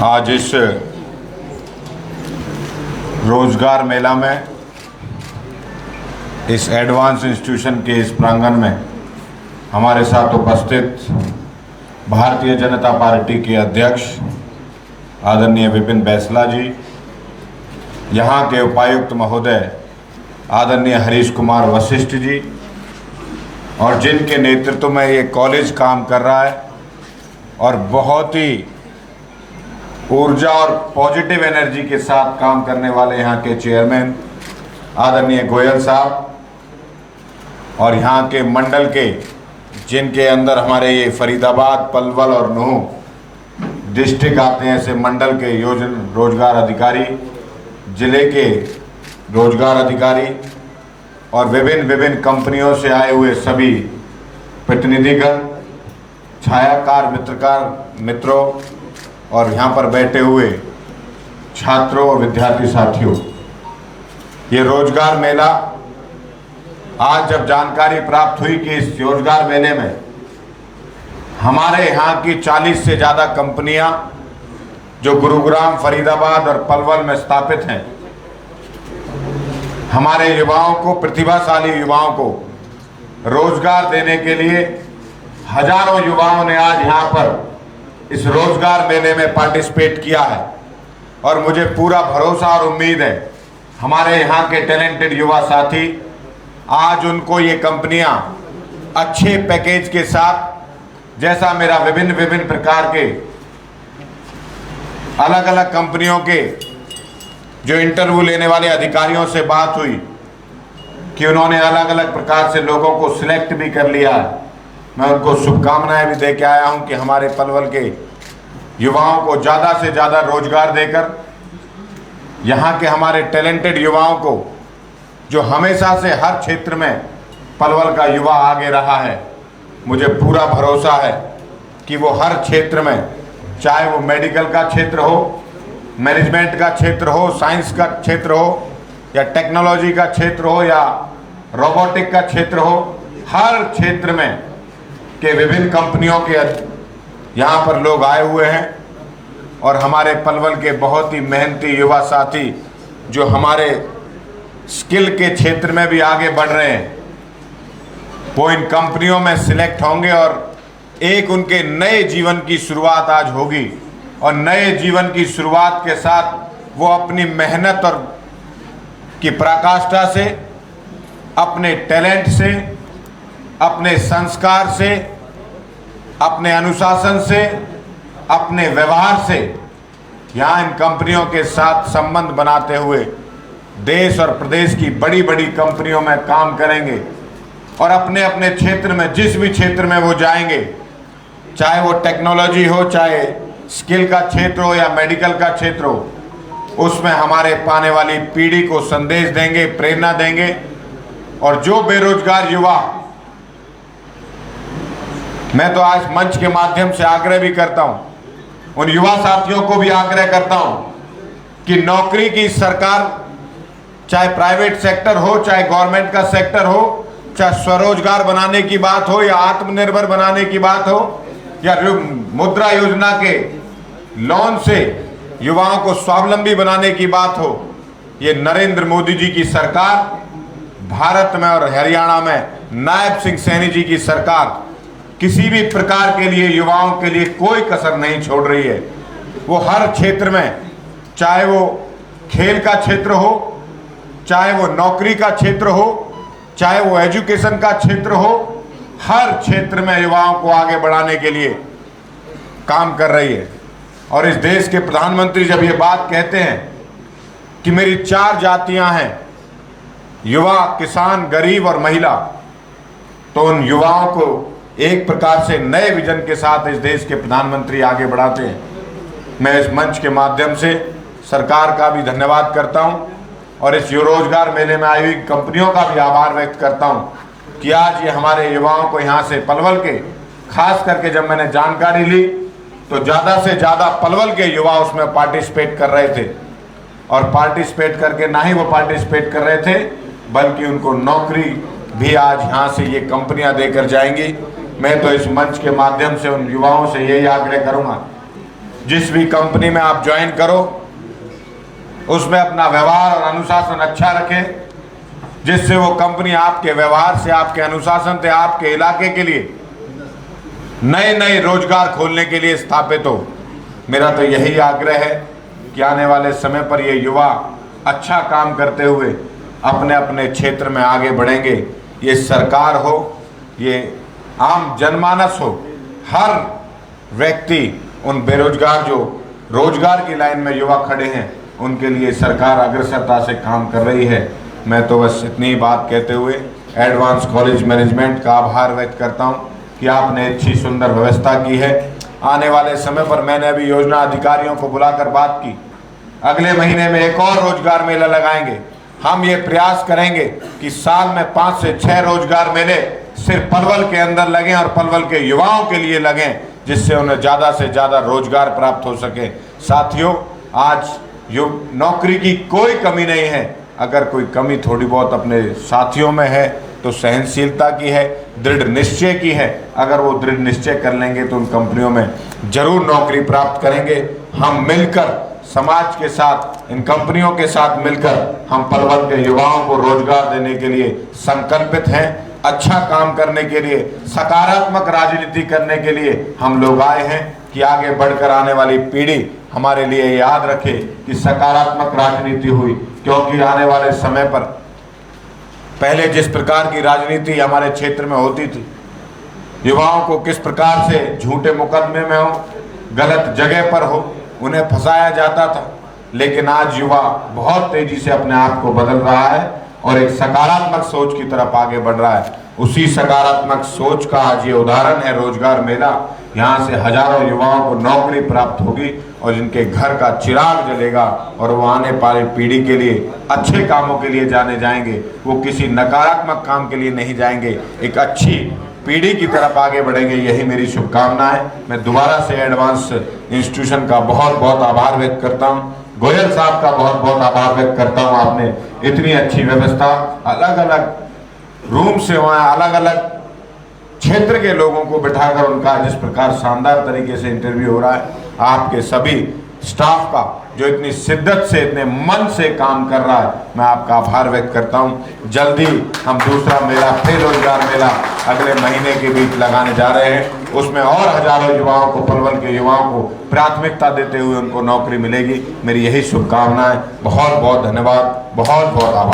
आज इस रोजगार मेला में इस एडवांस इंस्टीट्यूशन के इस प्रांगण में हमारे साथ उपस्थित भारतीय जनता पार्टी के अध्यक्ष आदरणीय विपिन बैसला जी, यहाँ के उपायुक्त महोदय आदरणीय हरीश कुमार वशिष्ठ जी, और जिनके नेतृत्व में ये कॉलेज काम कर रहा है और बहुत ही ऊर्जा और पॉजिटिव एनर्जी के साथ काम करने वाले यहाँ के चेयरमैन आदरणीय गोयल साहब, और यहाँ के मंडल के जिनके अंदर हमारे ये फरीदाबाद, पलवल और नूह डिस्ट्रिक्ट आते हैं, ऐसे मंडल के रोजगार अधिकारी, जिले के रोजगार अधिकारी और विभिन्न कंपनियों से आए हुए सभी प्रतिनिधिगण, छायाकार मित्रों और यहाँ पर बैठे हुए छात्रों और विद्यार्थी साथियों, ये रोजगार मेला, आज जब जानकारी प्राप्त हुई कि इस रोजगार मेले में हमारे यहाँ की 40 से ज़्यादा कंपनियाँ जो गुरुग्राम, फरीदाबाद और पलवल में स्थापित हैं, हमारे युवाओं को, प्रतिभाशाली युवाओं को रोजगार देने के लिए हजारों युवाओं ने आज यहाँ पर इस रोजगार मेले में पार्टिसिपेट किया है। और मुझे पूरा भरोसा और उम्मीद है हमारे यहाँ के टैलेंटेड युवा साथी, आज उनको ये कंपनियाँ अच्छे पैकेज के साथ, जैसा मेरा विभिन्न प्रकार के अलग अलग कंपनियों के जो इंटरव्यू लेने वाले अधिकारियों से बात हुई कि उन्होंने अलग अलग प्रकार से लोगों को सिलेक्ट भी कर लिया है, मैं उनको शुभकामनाएं भी दे के आया हूं कि हमारे पलवल के युवाओं को ज़्यादा से ज़्यादा रोजगार देकर, यहाँ के हमारे टैलेंटेड युवाओं को, जो हमेशा से हर क्षेत्र में पलवल का युवा आगे रहा है, मुझे पूरा भरोसा है कि वो हर क्षेत्र में, चाहे वो मेडिकल का क्षेत्र हो, मैनेजमेंट का क्षेत्र हो, साइंस का क्षेत्र हो, या टेक्नोलॉजी का क्षेत्र हो, या रोबोटिक का क्षेत्र हो, हर क्षेत्र में के विभिन्न कंपनियों के यहाँ पर लोग आए हुए हैं। और हमारे पलवल के बहुत ही मेहनती युवा साथी जो हमारे स्किल के क्षेत्र में भी आगे बढ़ रहे हैं, वो इन कंपनियों में सिलेक्ट होंगे और एक उनके नए जीवन की शुरुआत आज होगी। और नए जीवन की शुरुआत के साथ वो अपनी मेहनत और की पराकाष्ठा से, अपने टैलेंट से, अपने संस्कार से, अपने अनुशासन से, अपने व्यवहार से यहाँ इन कंपनियों के साथ संबंध बनाते हुए देश और प्रदेश की बड़ी कंपनियों में काम करेंगे। और अपने अपने क्षेत्र में, जिस भी क्षेत्र में वो जाएंगे, चाहे वो टेक्नोलॉजी हो, चाहे स्किल का क्षेत्र हो या मेडिकल का क्षेत्र हो, उसमें हमारे पाने वाली पीढ़ी को संदेश देंगे, प्रेरणा देंगे। और जो बेरोजगार युवा, मैं तो आज मंच के माध्यम से आग्रह भी करता हूं, उन युवा साथियों को भी आग्रह करता हूं कि नौकरी की सरकार, चाहे प्राइवेट सेक्टर हो, चाहे गवर्नमेंट का सेक्टर हो, चाहे स्वरोजगार बनाने की बात हो या आत्मनिर्भर बनाने की बात हो, या मुद्रा योजना के लोन से युवाओं को स्वावलंबी बनाने की बात हो, ये नरेंद्र मोदी जी की सरकार, भारत में और हरियाणा में नायब सिंह सैनी जी की सरकार किसी भी प्रकार के लिए युवाओं के लिए कोई कसर नहीं छोड़ रही है। वो हर क्षेत्र में, चाहे वो खेल का क्षेत्र हो, चाहे वो नौकरी का क्षेत्र हो, चाहे वो एजुकेशन का क्षेत्र हो, हर क्षेत्र में युवाओं को आगे बढ़ाने के लिए काम कर रही है। और इस देश के प्रधानमंत्री जब ये बात कहते हैं कि मेरी 4 जातियां हैं, युवा, किसान, गरीब और महिला, तो उन युवाओं को एक प्रकार से नए विजन के साथ इस देश के प्रधानमंत्री आगे बढ़ाते हैं। मैं इस मंच के माध्यम से सरकार का भी धन्यवाद करता हूं और इस रोजगार मेले में आई हुई कंपनियों का भी आभार व्यक्त करता हूं कि आज ये हमारे युवाओं को यहाँ से पलवल के, खास करके जब मैंने जानकारी ली तो ज़्यादा से ज़्यादा पलवल के युवा उसमें पार्टिसिपेट कर रहे थे। और पार्टिसिपेट करके ना ही वो पार्टिसिपेट कर रहे थे, बल्कि उनको नौकरी भी आज यहाँ से ये कंपनियाँ देकर जाएंगी। मैं तो इस मंच के माध्यम से उन युवाओं से यही आग्रह करूँगा जिस भी कंपनी में आप ज्वाइन करो उसमें अपना व्यवहार और अनुशासन अच्छा रखें, जिससे वो कंपनी आपके व्यवहार से, आपके अनुशासन से आपके इलाके के लिए नए नए रोजगार खोलने के लिए स्थापित हो। मेरा तो यही आग्रह है कि आने वाले समय पर ये युवा अच्छा काम करते हुए अपने अपने क्षेत्र में आगे बढ़ेंगे। ये सरकार हो, ये आम जनमानस हो, हर व्यक्ति, उन बेरोजगार जो रोजगार की लाइन में युवा खड़े हैं, उनके लिए सरकार अग्रसरता से काम कर रही है। मैं तो बस इतनी ही बात कहते हुए एडवांस कॉलेज मैनेजमेंट का आभार व्यक्त करता हूँ कि आपने अच्छी सुंदर व्यवस्था की है। आने वाले समय पर मैंने अभी योजना अधिकारियों को बुलाकर बात की, अगले महीने में एक और रोजगार मेला लगाएंगे। हम ये प्रयास करेंगे कि साल में 5 से 6 रोजगार मेले सिर्फ पलवल के अंदर लगें और पलवल के युवाओं के लिए लगें, जिससे उन्हें ज़्यादा से ज़्यादा रोजगार प्राप्त हो सके। साथियों, आज नौकरी की कोई कमी नहीं है। अगर कोई कमी थोड़ी बहुत अपने साथियों में है तो सहनशीलता की है, दृढ़ निश्चय की है। अगर वो दृढ़ निश्चय कर लेंगे तो उन कंपनियों में जरूर नौकरी प्राप्त करेंगे। हम मिलकर समाज के साथ, इन कंपनियों के साथ मिलकर हम पलवल के युवाओं को रोजगार देने के लिए संकल्पित हैं। अच्छा काम करने के लिए, सकारात्मक राजनीति करने के लिए हम लोग आए हैं कि आगे बढ़कर आने वाली पीढ़ी हमारे लिए याद रखे कि सकारात्मक राजनीति हुई। क्योंकि आने वाले समय पर पहले जिस प्रकार की राजनीति हमारे क्षेत्र में होती थी, युवाओं को किस प्रकार से झूठे मुकदमे में हो, गलत जगह पर हो, उन्हें फंसाया जाता था, लेकिन आज युवा बहुत तेजी से अपने आप को बदल रहा है और एक सकारात्मक सोच की तरफ आगे बढ़ रहा है। उसी सकारात्मक सोच का आज ये उदाहरण है रोजगार मेला। यहाँ से हजारों युवाओं को नौकरी प्राप्त होगी और जिनके घर का चिराग जलेगा और वो आने वाली पीढ़ी के लिए अच्छे कामों के लिए जाने जाएंगे। वो किसी नकारात्मक काम के लिए नहीं जाएंगे, एक अच्छी पीढ़ी की तरफ आगे बढ़ेंगे। यही मेरी शुभकामना है। मैं दोबारा से एडवांस इंस्टीट्यूशन का बहुत बहुत आभार व्यक्त करता हूँ। गोयल साहब का बहुत बहुत आभार व्यक्त करता हूँ। आपने इतनी अच्छी व्यवस्था, अलग अलग रूम से वहाँ अलग अलग क्षेत्र के लोगों को बिठाकर उनका जिस प्रकार शानदार तरीके से इंटरव्यू हो रहा है, आपके सभी स्टाफ का जो इतनी शिद्दत से, इतने मन से काम कर रहा है, मैं आपका आभार व्यक्त करता हूं। जल्दी हम दूसरा मेला, फिर रोजगार मेला अगले महीने के बीच लगाने जा रहे हैं। उसमें और हजारों युवाओं को, पलवल के युवाओं को प्राथमिकता देते हुए उनको नौकरी मिलेगी। मेरी यही शुभकामना है। बहुत बहुत धन्यवाद, बहुत बहुत आभार।